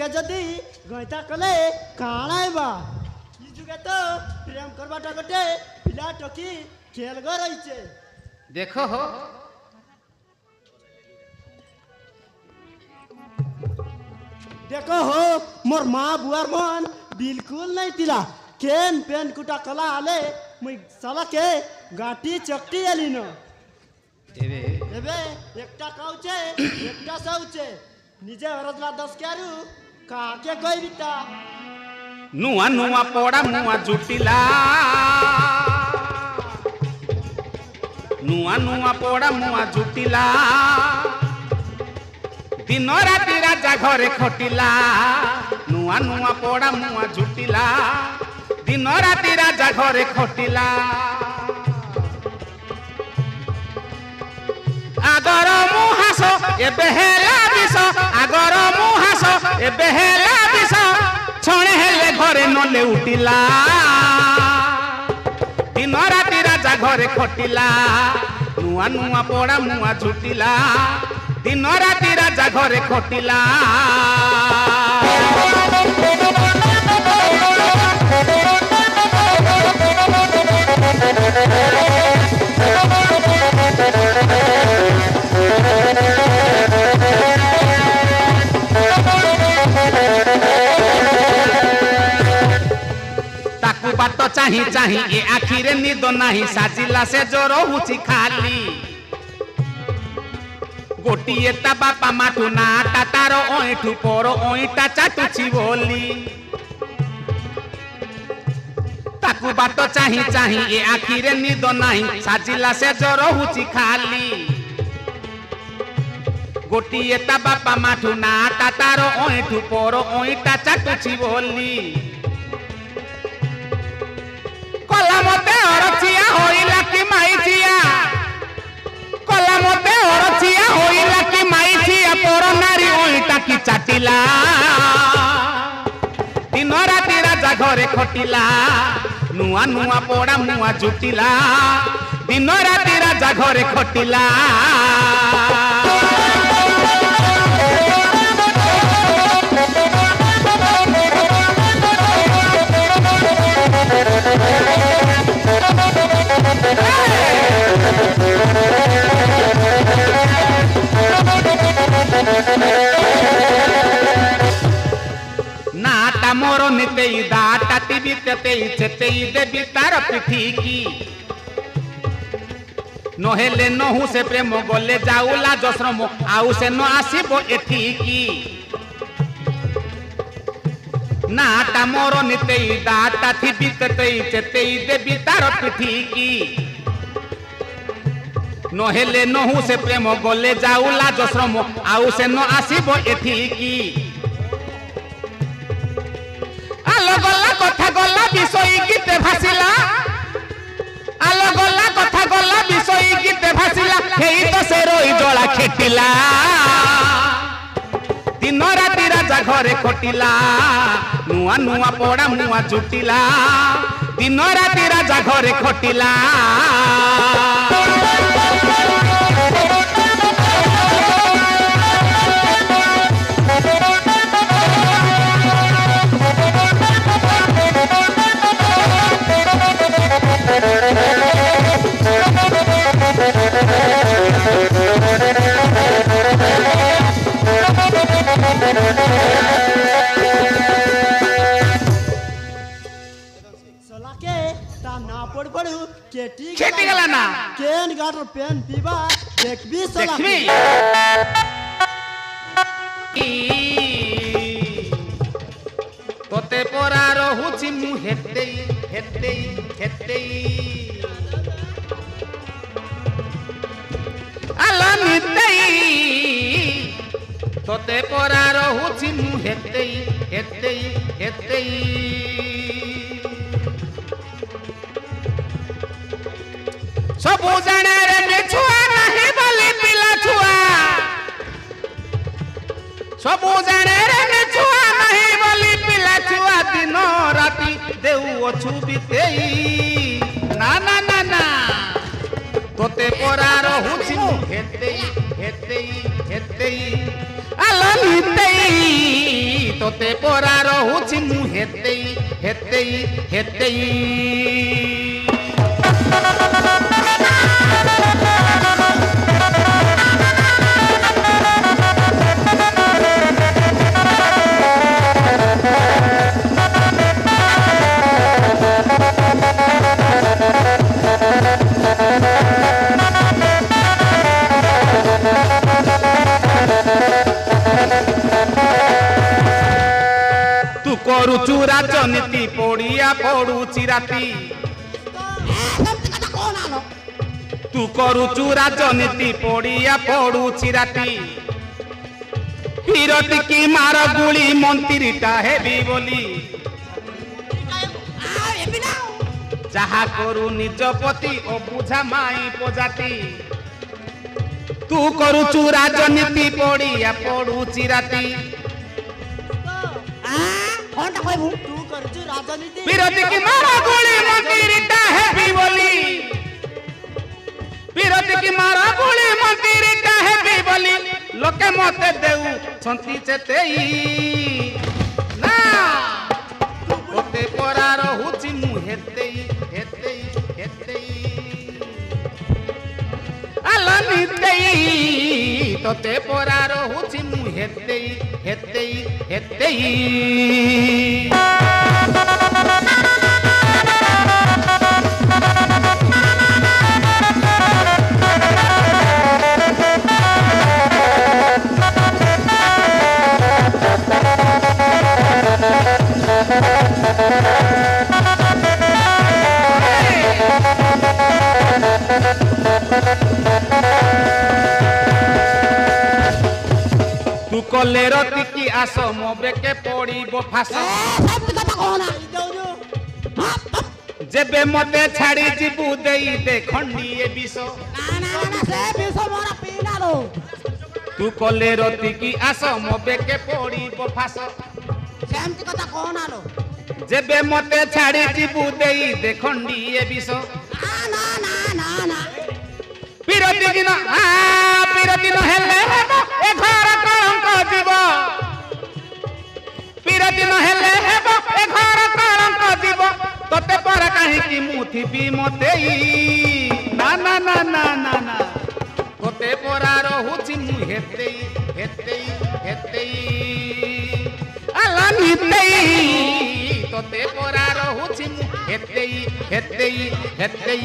जुगे जदि गईता कले काणाइबा ई जुगे तो प्रेम करबाटा गटे पिला टकी खेल ग रहिছে देखो हो देखो हो मोर माँ बुआर मन बिल्कुल नहीं तिला केन पेन कुटा कला आले मुई साला के गाटी चकटी आली न एबे एबे एकटा काउचे एकटा साउचे निजे हरजला 10 क्यारु काके गई बिता नुआ नुआ पोड़ा मुआ जुटिला नुआ नुआ पोड़ा मुआ जुटिला दिन राति राजा घरे खटिला नुआ नुआ पोड़ा मुआ जुटिला दिन राति राजा घरे खटिला आगर मुहास एबे हेला बिष आगर मुहास एबे हेला बिष छणे हेले घरे नले उठिला दिन राति राजा घरे खटिला नुआ नुआ पोड़ा मुआ झुटिला दिन राति राजा घरे खटिला ताकू बात चाही चाही ए आखिरे निद नाही साजिला से जोर हुची खाली गोटिए ता बापा माठू नाटा तारो ओइठू पोरो ओइटा चाटुची बोली ताकू बात चाही चाही ए आखिरे निद नाही साजिला से जोर हुची खाली गोटिए ता बापा माठू नाटा तारो ओइठू पोरो ओइटा चाटुची बोली कला मते अरचिया होइला कि माइचिया कला मते अरचिया होइला कि माइचिया पोर नारी ओइटा की चाटिला दिन राति राजा घरे खटिला नुआ नुआ पोड़ा मुआ जुटिला दिन राति राजा घरे खटिला नाटा मोरो निते दाटा टीवी ते छते देवी तार पिठी की नहेले नहु से प्रेम गले जाउला जश्रम आउ से न आसीबो एठी की नाटा मोरो निते दाटा टीवी ते छते देवी तार पिठी की नहेले नहु से प्रेम गले जाउला जश्रम आउ से न आसीबो एठी की आलो गल्ला कथा गल्ला विषय गीते भासिला आलो गल्ला कथा गल्ला विषय गीते भासिला हेई तो से रोई जला खेटिला दिन राति राजा घरे खटिला नुआ नुआ पोड़ा मुआ जुटिला दिन राति राजा घरे खटिला सलाके ता ना पड़ पड़ू खेती गला ना केन गाटर पेन पीबा देखबी देखबी तोते पोरा रहुची मु हेतेई हेतेई हेतेई आला नितेई तोते पोरा रहुची मु हेतेई हेतेई हेतेई सबु जाने रे छुआ नहीं बोली पिला छुआ सबु जाने रे छुआ नहीं बोली पिला छुआ दिन राति देउ अछु बितेई ना ना ना ना तोते पोरा रहुची मु हेतेई हेतेई हेतेई ଆଲୋ ନିତେଇ ତୋତେ ପରା ରହୁଛି ମୁଁ ହେତେଇ ହେତେଇ ହେତେଇ ତୁ କରୁଛୁ ରାଜନୀତି ପଡ଼ିଆ ପଡୁଛି ରାତି ତୁ କରୁଛୁ ରାଜନୀତି ପଡ଼ିଆ ପଡୁଛି ରାତି ବିରୋଧୀ କି ମାର ଗୁଳି ମନ୍ତ୍ରୀଟା ହେବି ବୋଲି ଯାହା କରୁ ନିଜ ପତି ଓ ବୁଝା ମାଇ ପଜାତି ତୁ କରୁଛୁ ରାଜନୀତି ପଡ଼ିଆ ପଡୁଛି ରାତି ତୁ କରୁଛୁ ରାଜନୀତି ବିରୋଧୀ କି ମାର ଗୁଳି ମନ୍ତ୍ରୀଟା ହେବି ବୋଲି ବିରୋଧୀ କି ମାର ଗୁଳି ମନ୍ତ୍ରୀଟା ହେବି ବୋଲି ଲୋକେ ମତେ ଦେଉଛନ୍ତି ଚେତେଇ ନା ତୋତେ ପରା ରହୁଛି ମୁଁ ହେତେଇ ହେତେଇ ହେତେଇ ଆଲୋ ନିତେଇ ତୋତେ ପରା ରହୁଛି ମୁଁ ହେତେଇ ହେତେଇ ହେତେଇ ତୁ କଲେ ରତିକି ଆସ ମୋ ବେକେ ପଡ଼ିବ ଫାସ ଯେବେ ମତେ ଛାଡ଼ି ଯିବୁ ଦେଇ ଦେ ଖଣ୍ଡିଏ ବିଷ ତୁ କଲେ ରତିକି ଆସ ମୋ ବେକେ ପଡ଼ିବ ଫାସ ଯେବେ ମତେ ଛାଡ଼ି ଯିବୁ ଦେଇ ଦେ ଖଣ୍ଡିଏ ବିଷ ବିରୋଧୀ ଦିନ ବିରୋଧୀ ନ ହେଲେ ହେବ ଏ ଘର କଳଙ୍କ ଯିବ ବିରୋଧୀ ନ ହେଲେ ହେବ ଏ ଘର କଳଙ୍କ ଯିବ ତୋତେ ପରା କାହିଁକି ମୁଁ ଥିବି ମତେଇ ନା ନା ନା ନା ନା ନା ତୋତେ ପରା ରହୁଛି ମୁଁ ହେତେଇ ହେତେଇ ହେତେଇ ଆଲୋ ନିତେଇ ତୋତେ ପରା ରହୁଛି ମୁଁ ହେତେଇ ହେତେଇ ହେତେଇ